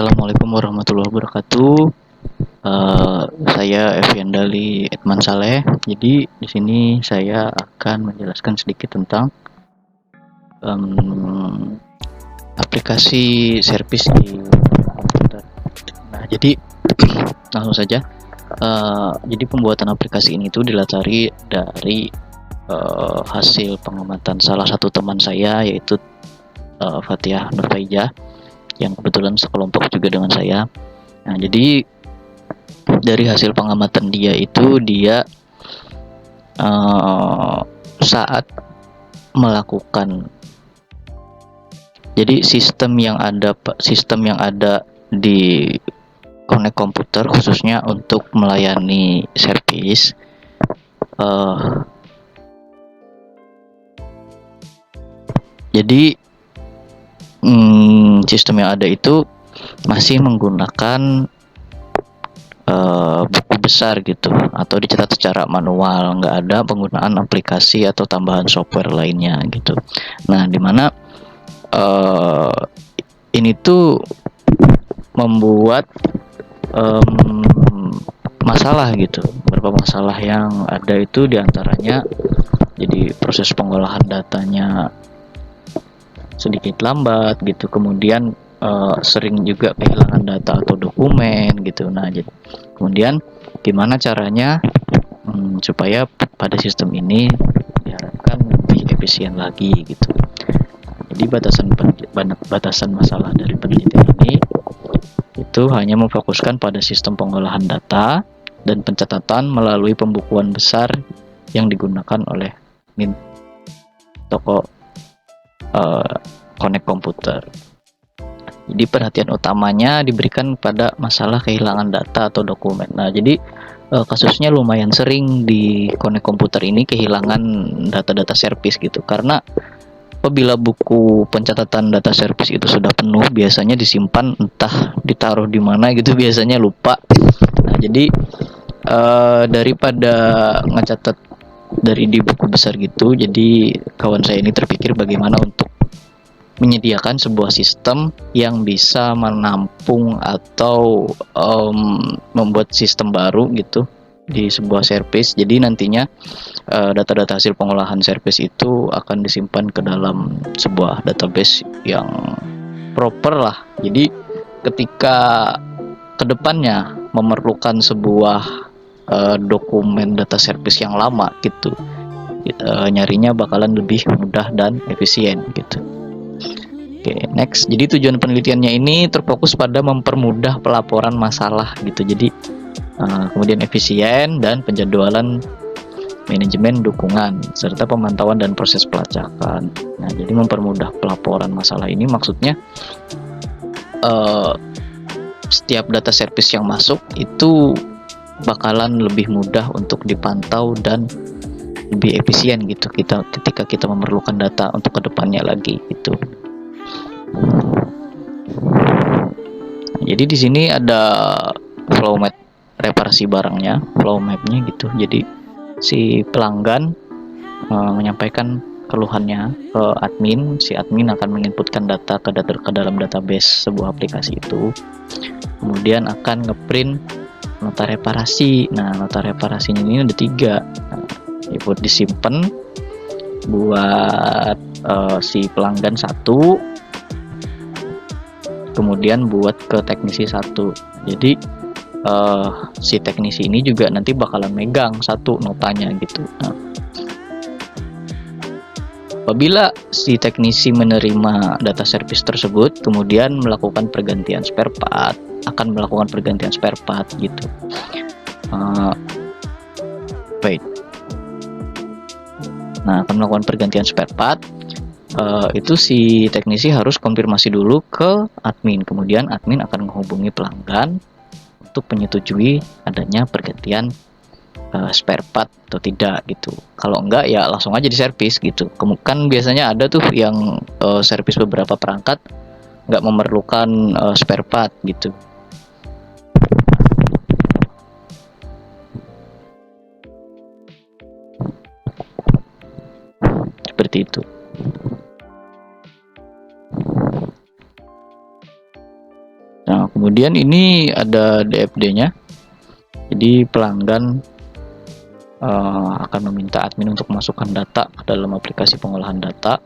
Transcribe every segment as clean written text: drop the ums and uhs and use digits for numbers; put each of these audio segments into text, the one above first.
Assalamualaikum warahmatullahi wabarakatuh. Saya Evian Dali Edman Saleh. Jadi di sini saya akan menjelaskan sedikit tentang aplikasi servis di komputer. Nah, jadi langsung saja. Jadi pembuatan aplikasi ini tuh dilatari dari hasil pengamatan salah satu teman saya, yaitu Fatihah Nurfaijah, yang kebetulan sekelompok juga dengan saya. Nah, jadi dari hasil pengamatan dia itu saat melakukan, jadi sistem yang ada di Connect komputer khususnya untuk melayani servis, jadi sistem yang ada itu masih menggunakan buku besar gitu, atau dicatat secara manual, nggak ada penggunaan aplikasi atau tambahan software lainnya gitu. Nah, dimana ini tuh membuat masalah gitu. Beberapa masalah yang ada itu diantaranya, jadi proses pengolahan datanya sedikit lambat gitu, kemudian sering juga kehilangan data atau dokumen gitu. Nah, jadi kemudian gimana caranya supaya pada sistem ini diharapkan lebih efisien lagi gitu. Jadi batasan masalah dari penelitian ini itu hanya memfokuskan pada sistem pengolahan data dan pencatatan melalui pembukuan besar yang digunakan oleh toko Connect komputer. Jadi perhatian utamanya diberikan pada masalah kehilangan data atau dokumen. Nah, jadi kasusnya lumayan sering di Connect komputer ini kehilangan data-data servis gitu, karena apabila buku pencatatan data servis itu sudah penuh, biasanya disimpan entah ditaruh di mana gitu, biasanya lupa. Nah, jadi daripada ngecatat dari di buku besar gitu, jadi kawan saya ini terpikir bagaimana untuk menyediakan sebuah sistem yang bisa menampung atau membuat sistem baru gitu di sebuah servis. Jadi nantinya data-data hasil pengolahan servis itu akan disimpan ke dalam sebuah database yang proper lah. Jadi ketika kedepannya memerlukan sebuah dokumen data servis yang lama gitu, nyarinya bakalan lebih mudah dan efisien gitu. Oke, next. Jadi tujuan penelitiannya ini terfokus pada mempermudah pelaporan masalah gitu. Jadi kemudian efisien dan penjadwalan manajemen dukungan serta pemantauan dan proses pelacakan. Nah, jadi mempermudah pelaporan masalah ini maksudnya setiap data servis yang masuk itu bakalan lebih mudah untuk dipantau dan lebih efisien gitu ketika kita memerlukan data untuk kedepannya lagi gitu. Jadi di sini ada flow map reparasi barangnya, flow mapnya gitu. Jadi si pelanggan menyampaikan keluhannya ke admin, si admin akan menginputkan data ke dalam database sebuah aplikasi itu, kemudian akan ngeprint nota reparasi. Nah, nota reparasinya ini ada 3. Buat disimpan buat si pelanggan 1, kemudian buat ke teknisi 1. Jadi si teknisi ini juga nanti bakalan megang 1 notanya gitu. Nah, apabila si teknisi menerima data servis tersebut, kemudian melakukan pergantian spare part, akan melakukan pergantian spare part gitu. Nah, akan melakukan pergantian spare part. Itu si teknisi harus konfirmasi dulu ke admin, kemudian admin akan menghubungi pelanggan untuk menyetujui adanya pergantian spare part atau tidak gitu. Kalau enggak ya langsung aja di servis gitu. Kan biasanya ada tuh yang servis beberapa perangkat nggak memerlukan spare part gitu. Seperti itu. Nah, Kemudian ini ada DFD-nya. Jadi pelanggan akan meminta admin untuk memasukkan data ke dalam aplikasi pengolahan data.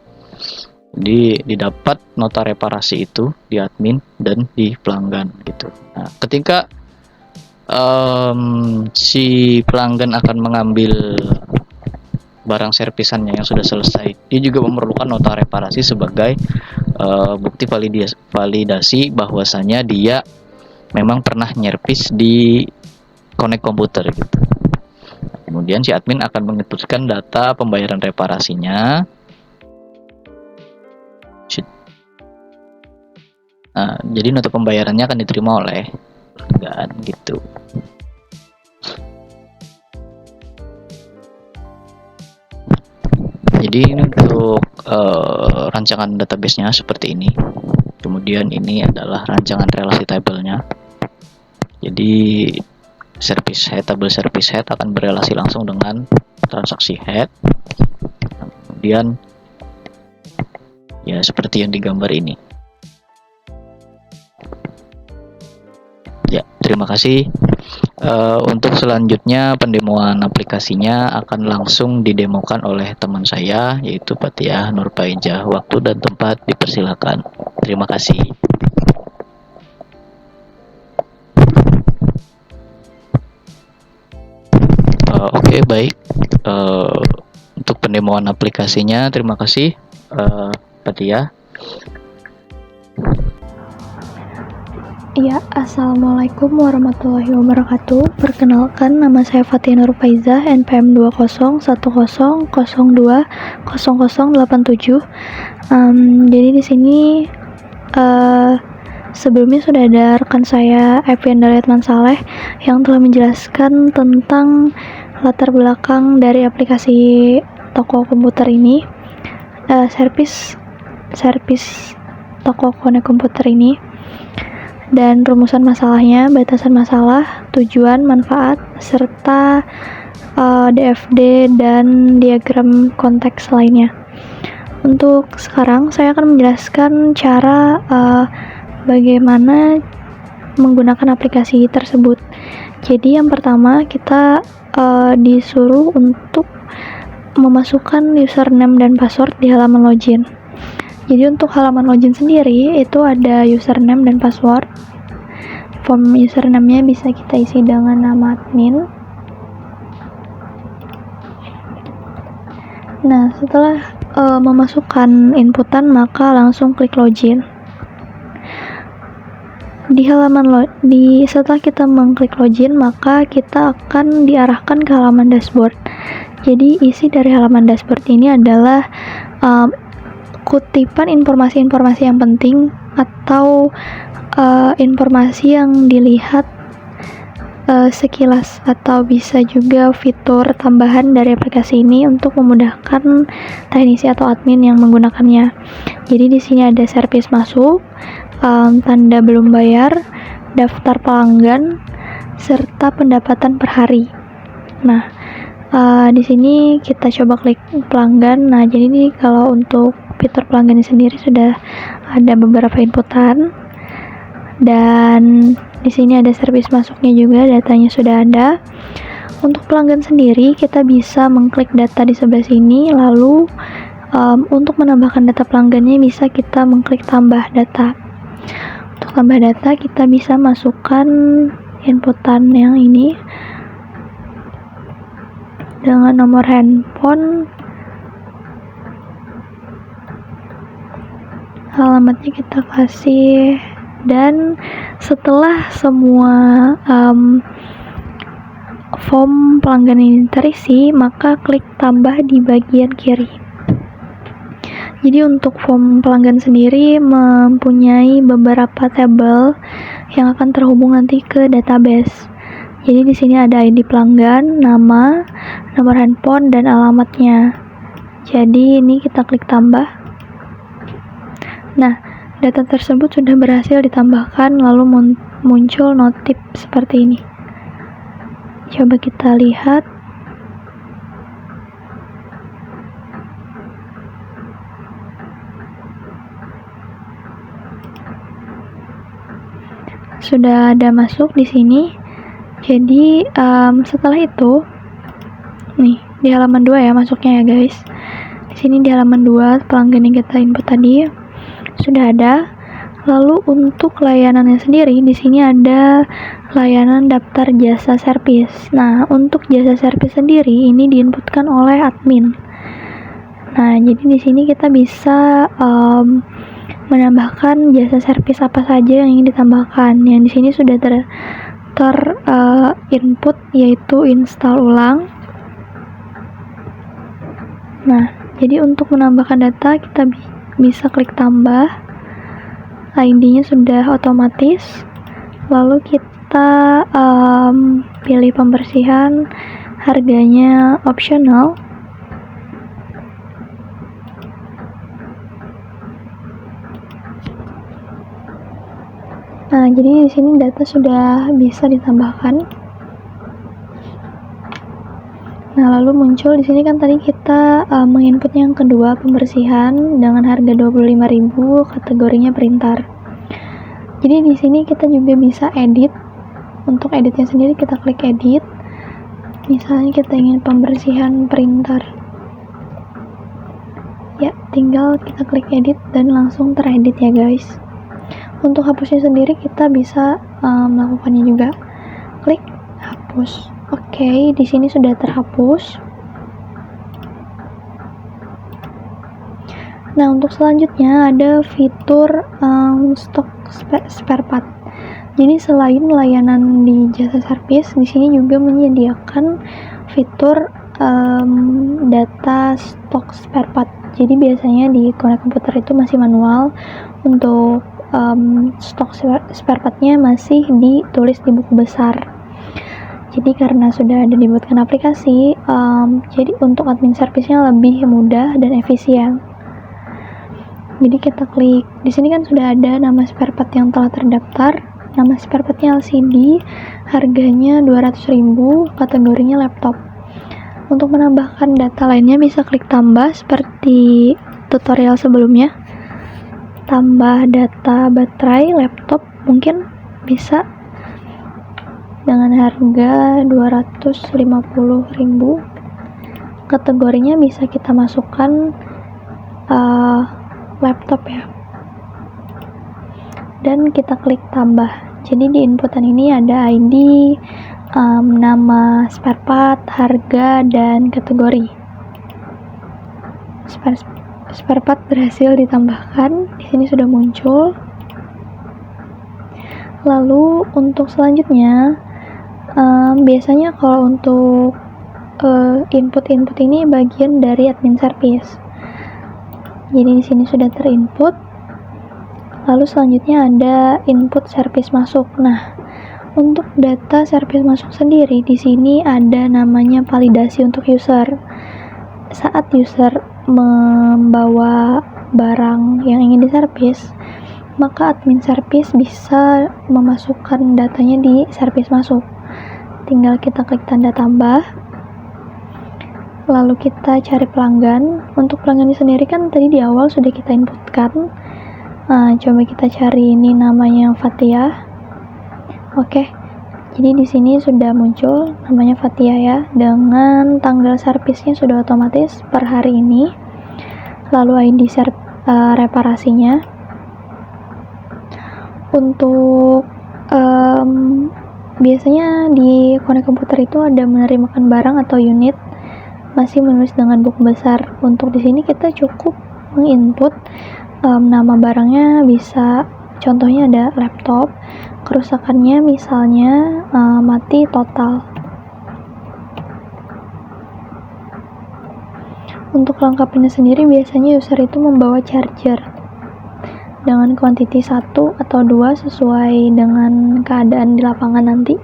Jadi didapat nota reparasi itu di admin dan di pelanggan gitu. Nah, ketika si pelanggan akan mengambil barang servisannya yang sudah selesai, dia juga memerlukan nota reparasi sebagai bukti validasi bahwasanya dia memang pernah nyervis di Connect komputer gitu. Kemudian si admin akan menginputkan data pembayaran reparasinya. Nah, jadi nota pembayarannya akan diterima oleh pelanggan gitu. Jadi ini untuk rancangan database-nya seperti ini. Kemudian ini adalah rancangan relasi table-nya. Jadi service head, table service head akan berelasi langsung dengan transaksi head. Kemudian ya seperti yang digambar ini. Ya, terima kasih. Untuk selanjutnya pendemoan aplikasinya akan langsung didemokan oleh teman saya, yaitu Fathiyah Nurfaizah. Waktu dan tempat dipersilakan. Terima kasih. Oke, baik. Untuk pendemoan aplikasinya, terima kasih, Fathiyah. Ya, Assalamualaikum warahmatullahi wabarakatuh. Perkenalkan, nama saya Fathiyah Nurfaizah, NPM 201010200087. Jadi di sini sebelumnya sudah ada rekan saya Evian Daryatman Saleh yang telah menjelaskan tentang latar belakang dari aplikasi toko komputer ini, servis toko Connect komputer ini, dan rumusan masalahnya, batasan masalah, tujuan, manfaat, serta DFD dan diagram konteks lainnya. Untuk sekarang saya akan menjelaskan cara bagaimana menggunakan aplikasi tersebut. Jadi yang pertama kita disuruh untuk memasukkan username dan password di halaman login. Jadi untuk halaman login sendiri itu ada username dan password. Form username-nya bisa kita isi dengan nama admin. Nah, setelah memasukkan inputan, maka langsung klik login. Di halaman setelah kita mengklik login, maka kita akan diarahkan ke halaman dashboard. Jadi isi dari halaman dashboard ini adalah kutipan informasi-informasi yang penting atau informasi yang dilihat sekilas, atau bisa juga fitur tambahan dari aplikasi ini untuk memudahkan teknisi atau admin yang menggunakannya. Jadi di sini ada servis masuk, tanda belum bayar, daftar pelanggan, serta pendapatan per hari. Nah, di sini kita coba klik pelanggan. Nah, jadi ini kalau untuk fitur pelanggan sendiri sudah ada beberapa inputan, dan di sini ada servis masuknya juga, datanya sudah ada. Untuk pelanggan sendiri kita bisa mengklik data di sebelah sini, lalu untuk menambahkan data pelanggannya bisa kita mengklik tambah data. Untuk tambah data kita bisa masukkan inputan yang ini dengan nomor handphone, alamatnya kita kasih, dan setelah semua form pelanggan ini terisi, maka klik tambah di bagian kiri. Jadi untuk form pelanggan sendiri mempunyai beberapa tabel yang akan terhubung nanti ke database. Jadi di sini ada ID pelanggan, nama, nomor handphone, dan alamatnya. Jadi ini kita klik tambah. Nah, data tersebut sudah berhasil ditambahkan, lalu muncul notif seperti ini. Coba kita lihat. sudah ada masuk di sini. Jadi setelah itu nih di halaman 2 ya masuknya ya guys. Di sini di halaman 2 pelanggan yang kita input tadi sudah ada. Lalu untuk layanannya sendiri di sini ada layanan daftar jasa servis. Nah, untuk jasa servis sendiri ini diinputkan oleh admin. Nah, jadi di sini kita bisa menambahkan jasa servis apa saja yang ingin ditambahkan. Yang di sini sudah input yaitu install ulang. Nah, jadi untuk menambahkan data kita bisa klik tambah. ID-nya sudah otomatis. Lalu kita pilih pembersihan, harganya optional. Nah, jadi di sini data sudah bisa ditambahkan. Nah, lalu muncul di sini kan tadi kita menginput yang kedua pembersihan dengan harga 25.000, kategorinya printer. Jadi di sini kita juga bisa edit. Untuk editnya sendiri kita klik edit. Misalnya kita ingin pembersihan printer. Ya, tinggal kita klik edit dan langsung teredit ya guys. Untuk hapusnya sendiri kita bisa melakukannya juga. Klik hapus. Oke, di sini sudah terhapus. Nah, untuk selanjutnya ada fitur stok spare part. Jadi selain layanan di jasa servis, di sini juga menyediakan fitur data stok spare part. Jadi biasanya di Connect Komputer itu masih manual. Untuk stok spare partnya masih ditulis di buku besar. Jadi karena sudah ada dibuatkan aplikasi, jadi untuk admin servisnya lebih mudah dan efisien. Jadi kita klik, di sini kan sudah ada nama spare part yang telah terdaftar. Nama spare partnya LCD, harganya 200.000, kategorinya laptop. Untuk menambahkan data lainnya bisa klik tambah seperti tutorial sebelumnya. Tambah data baterai laptop mungkin bisa dengan harga 250.000. Kategorinya bisa kita masukkan laptop ya. Dan kita klik tambah. Jadi di inputan ini ada ID, nama spare part, harga, dan kategori. Spare part berhasil ditambahkan. Di sini sudah muncul. Lalu untuk selanjutnya biasanya kalau untuk input ini bagian dari admin service. Jadi di sini sudah terinput. Lalu selanjutnya ada input service masuk. Nah, untuk data service masuk sendiri di sini ada namanya validasi untuk user. Saat user membawa barang yang ingin diservis, maka admin service bisa memasukkan datanya di service masuk. Tinggal kita klik tanda tambah, lalu kita cari pelanggan. Untuk pelanggan sendiri kan tadi di awal sudah kita inputkan. Coba kita cari ini namanya Fatia. Oke, jadi di sini sudah muncul namanya Fatia ya, dengan tanggal servisnya sudah otomatis per hari ini. Lalu ID reparasinya. Untuk biasanya di Connect Komputer itu ada menerimakan barang atau unit masih menulis dengan buku besar. Untuk di sini kita cukup menginput nama barangnya, bisa contohnya ada laptop, kerusakannya misalnya mati total. Untuk lengkapnya sendiri biasanya user itu membawa charger dengan kuantiti 1 atau 2 sesuai dengan keadaan di lapangan nanti.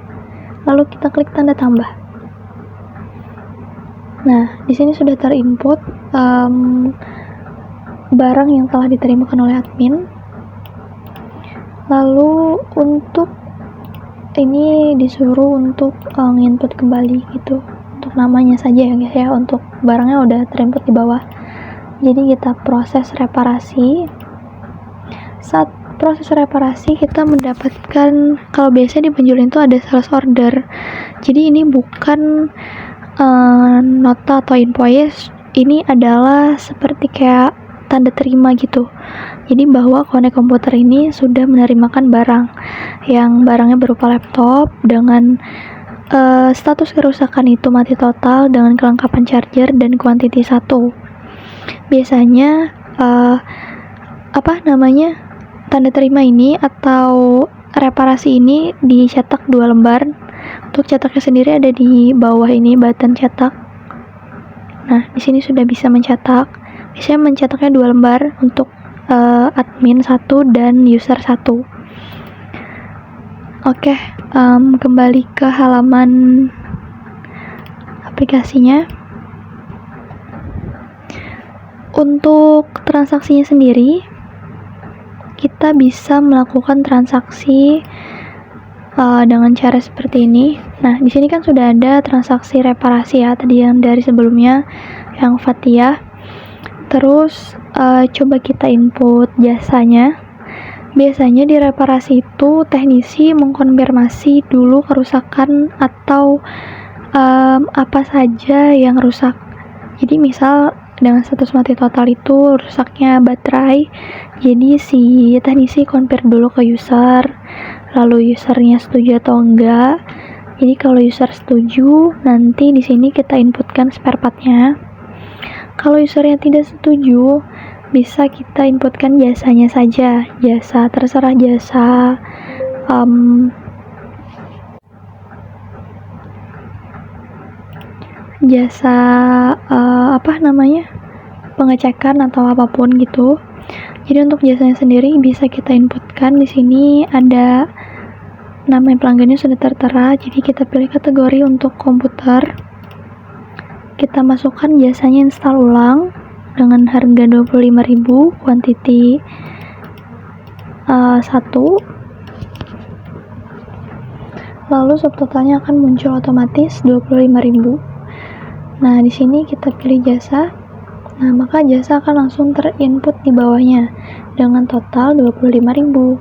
Lalu kita klik tanda tambah. Nah, di sini sudah terinput barang yang telah diterimakan oleh admin. Lalu untuk ini disuruh untuk input kembali gitu. Untuk namanya saja ya guys ya, untuk barangnya udah terinput di bawah. Jadi kita proses reparasi. Saat proses reparasi kita mendapatkan, kalau biasanya di penjualan itu ada sales order. Jadi ini bukan nota atau invoice, ini adalah seperti kayak tanda terima gitu. Jadi bahwa Konek Komputer ini sudah menerimakan barang, yang barangnya berupa laptop dengan status kerusakan itu mati total dengan kelengkapan charger dan kuantiti 1. Biasanya tanda terima ini atau reparasi ini dicetak 2 lembar. Untuk cetaknya sendiri ada di bawah ini button cetak. Nah, di sini sudah bisa mencetak. Biasanya mencetaknya 2 lembar untuk admin 1 dan user 1. Oke, kembali ke halaman aplikasinya. Untuk transaksinya sendiri, kita bisa melakukan transaksi dengan cara seperti ini. Nah, di sini kan sudah ada transaksi reparasi ya, tadi yang dari sebelumnya yang Fathia. Terus coba kita input jasanya. Biasanya di reparasi itu teknisi mengkonfirmasi dulu kerusakan atau apa saja yang rusak. Jadi misal dengan status mati total itu rusaknya baterai, jadi si teknisi konfirm dulu ke user, lalu usernya setuju atau enggak. Jadi kalau user setuju, nanti di sini kita inputkan spare partnya. Kalau usernya tidak setuju, bisa kita inputkan jasanya saja, terserah jasa pengecekan atau apapun gitu. Jadi untuk jasanya sendiri bisa kita inputkan. Di sini ada nama pelanggannya sudah tertera, jadi kita pilih kategori untuk komputer. Kita masukkan jasanya install ulang dengan harga 25.000, kuantiti 1. Lalu subtotalnya akan muncul otomatis 25.000. Nah, di sini kita pilih jasa. Nah, maka jasa akan langsung terinput di bawahnya dengan total 25.000.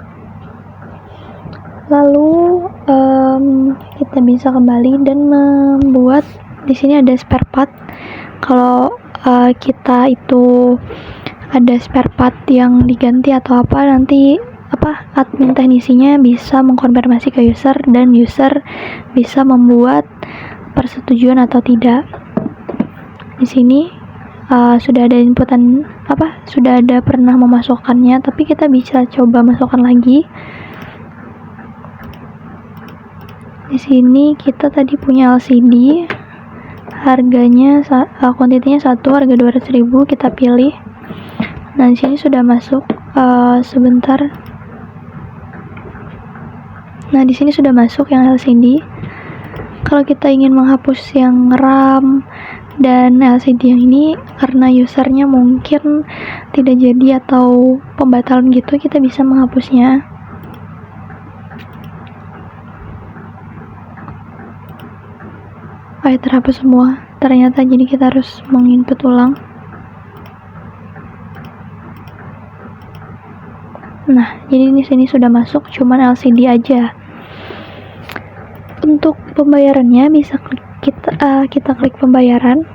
Lalu kita bisa kembali dan membuat, di sini ada spare part. Kalau kita itu ada spare part yang diganti atau apa, nanti admin teknisinya bisa mengkonfirmasi ke user dan user bisa membuat persetujuan atau tidak. Di sini sudah ada inputan sudah ada pernah memasukkannya, tapi kita bisa coba masukkan lagi. Di sini kita tadi punya LCD, harganya kuantitinya 1, harga 200.000, kita pilih. Nah, di sini sudah masuk. Sebentar. Nah, di sini sudah masuk yang LCD. Kalau kita ingin menghapus yang RAM dan LCD yang ini karena usernya mungkin tidak jadi atau pembatalan gitu, kita bisa menghapusnya. Terhapus semua ternyata, jadi kita harus menginput ulang. Nah, jadi di sini sudah masuk, cuman LCD aja. Untuk pembayarannya bisa kita klik pembayaran.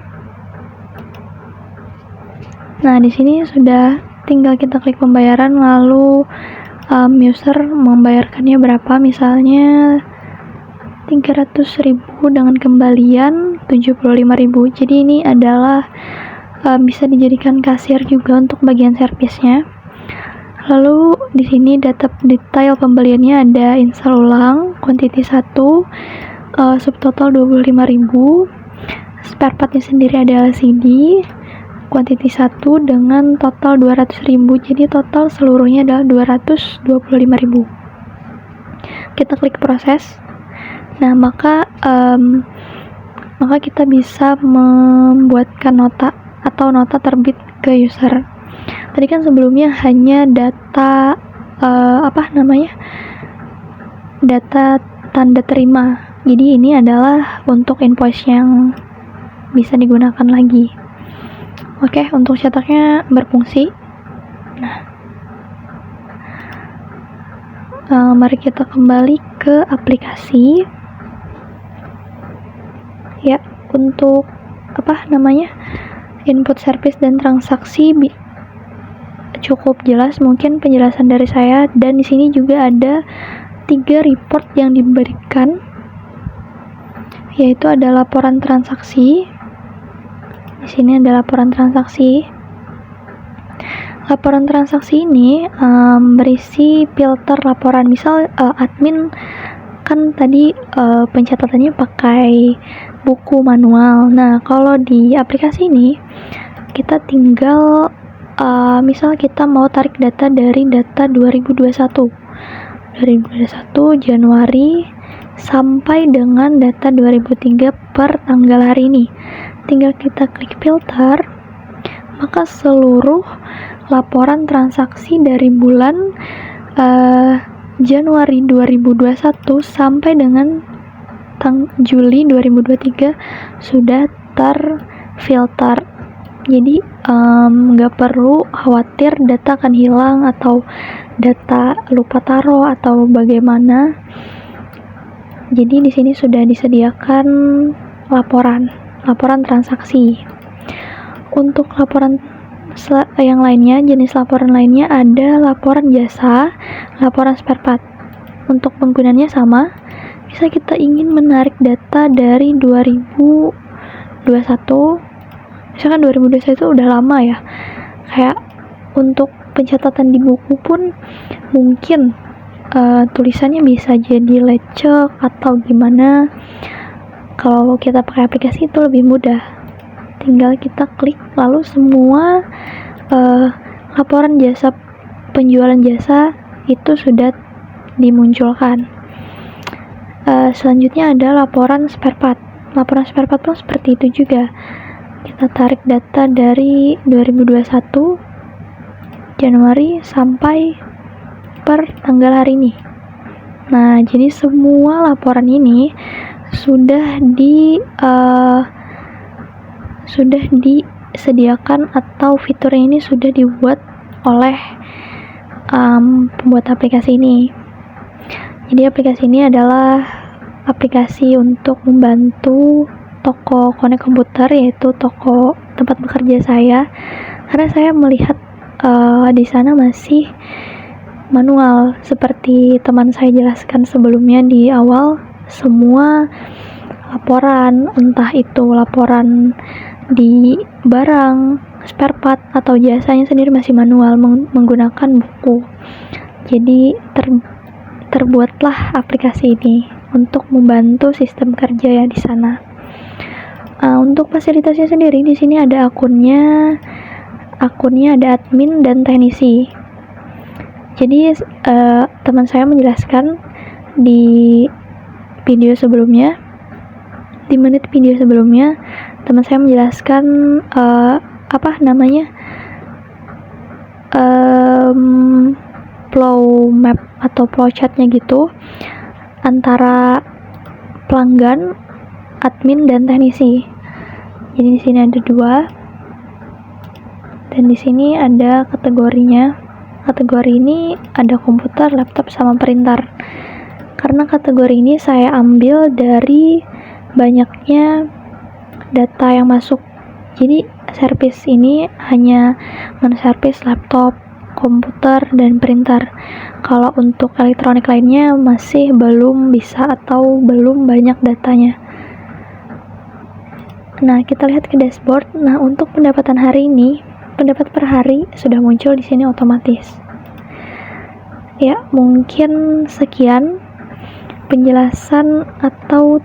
Nah, di sini sudah tinggal kita klik pembayaran, lalu user membayarkannya berapa, misalnya 300.000 dengan kembalian 75.000. Jadi ini adalah bisa dijadikan kasir juga untuk bagian servisnya. Lalu di sini detail pembeliannya ada install ulang, kuantiti 1, subtotal 25.000, spare partnya sendiri ada LCD, kuantiti 1 dengan total 200.000, jadi total seluruhnya adalah 225.000. Kita klik proses. Nah, maka kita bisa membuatkan nota atau nota terbit ke user. Tadi kan sebelumnya hanya data data tanda terima. Jadi ini adalah untuk invoice yang bisa digunakan lagi. Oke, untuk cetaknya berfungsi. Nah, Mari kita kembali ke aplikasi. Ya, untuk input service dan transaksi cukup jelas mungkin penjelasan dari saya, dan di sini juga ada 3 report yang diberikan, yaitu ada laporan transaksi. Di sini ada laporan transaksi. Laporan transaksi ini berisi filter laporan. Misal admin kan tadi pencatatannya pakai buku manual. Nah, kalau di aplikasi ini kita tinggal misal kita mau tarik data dari data 2021 Januari sampai dengan data 2003 per tanggal hari ini. Tinggal kita klik filter, maka seluruh laporan transaksi dari bulan Januari 2021 sampai dengan Juli 2023 sudah terfilter. Jadi nggak perlu khawatir data akan hilang atau data lupa taruh atau bagaimana. Jadi di sini sudah disediakan laporan transaksi. Untuk laporan yang lainnya, jenis laporan lainnya ada laporan jasa, laporan spare part. Untuk penggunaannya sama. Bisa kita ingin menarik data dari 2021, misalkan 2021 itu udah lama ya, kayak untuk pencatatan di buku pun mungkin tulisannya bisa jadi lecek atau gimana. Kalau kita pakai aplikasi itu lebih mudah, tinggal kita klik lalu semua laporan jasa, penjualan jasa itu sudah dimunculkan. Selanjutnya ada laporan spare part. Laporan spare part pun seperti itu juga. Kita tarik data dari 2021 Januari sampai per tanggal hari ini. Nah, jadi semua laporan ini sudah disediakan atau fitur ini sudah dibuat oleh pembuat aplikasi ini. Jadi aplikasi ini adalah aplikasi untuk membantu toko Konek Komputer, yaitu toko tempat bekerja saya, karena saya melihat di sana masih manual seperti teman saya jelaskan sebelumnya di awal. Semua laporan, entah itu laporan di barang, spare part atau jasanya sendiri masih manual menggunakan buku. Jadi terbuatlah aplikasi ini untuk membantu sistem kerja ya di sana. Untuk fasilitasnya sendiri di sini ada akunnya ada admin dan teknisi. Jadi teman saya menjelaskan di menit video sebelumnya, teman saya menjelaskan flow map atau flow chartnya gitu antara pelanggan, admin dan teknisi. Jadi di sini ada 2, dan di sini ada kategorinya. Kategori ini ada komputer, laptop, sama printer. Karena kategori ini saya ambil dari banyaknya data yang masuk. Jadi service ini hanya men-service laptop, komputer, dan printer. Kalau untuk elektronik lainnya masih belum bisa atau belum banyak datanya. Nah, kita lihat ke dashboard. Nah, untuk pendapatan hari ini, pendapat per hari sudah muncul di sini otomatis. Ya, mungkin sekian penjelasan atau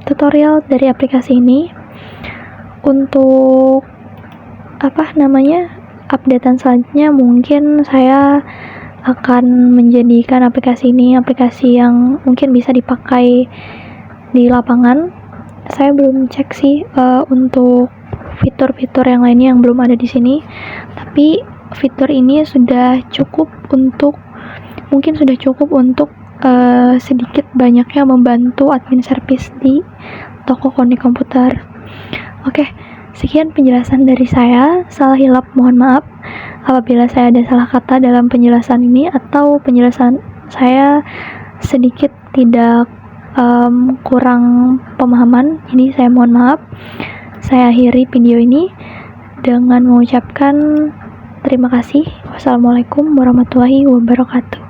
tutorial dari aplikasi ini. Untuk updatean selanjutnya mungkin saya akan menjadikan aplikasi ini aplikasi yang mungkin bisa dipakai di lapangan. Saya belum cek sih untuk fitur-fitur yang lainnya yang belum ada di sini, tapi fitur ini sudah cukup untuk sedikit banyaknya membantu admin service di toko Konek Komputer. Oke, sekian penjelasan dari saya. Salah hilap mohon maaf. apabila saya ada salah kata dalam penjelasan ini atau penjelasan saya sedikit tidak kurang pemahaman, ini saya mohon maaf. Saya akhiri video ini dengan mengucapkan terima kasih. Wassalamualaikum warahmatullahi wabarakatuh.